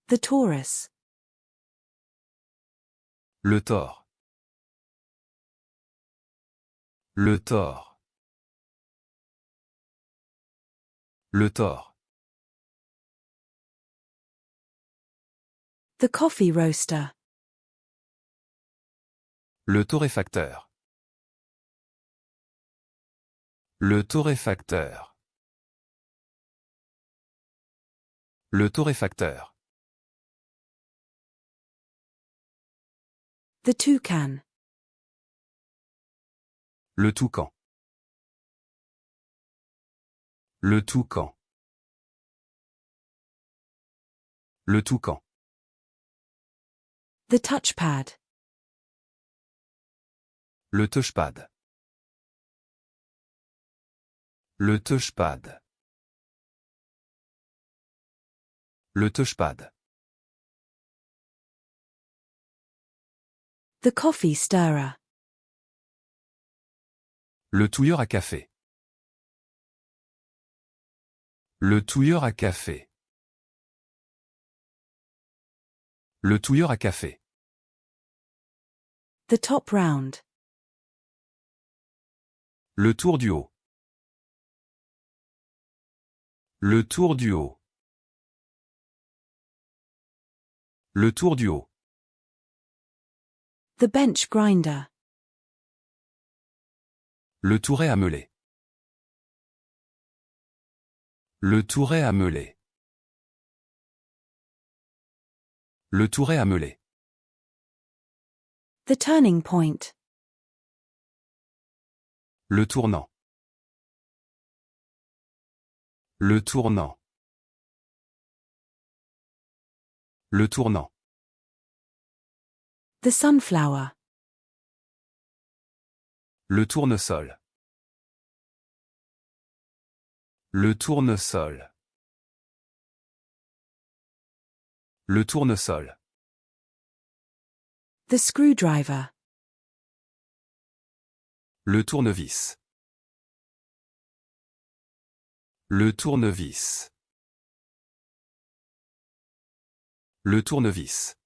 The Taurus. Le Thor. Le Thor. Le Thor. The Coffee Roaster. Le torréfacteur. Le torréfacteur. Le torréfacteur. The Toucan. Le toucan. Le toucan. Le toucan. The Touchpad. Le touchpad. Le touchpad. Le touchpad. The Coffee Stirrer. Le touilleur à café. Le touilleur à café. Le touilleur à café. The Top Round. Le tour du haut. Le tour du haut. Le tour du haut. The Bench Grinder. Le touret à meuler. Le touret à meuler. Le touret à meuler. The Turning Point. Le tournant. Le tournant. Le tournant. The Sunflower. Le tournesol. Le tournesol. Le tournesol. The Screwdriver. Le tournevis. Le tournevis. Le tournevis.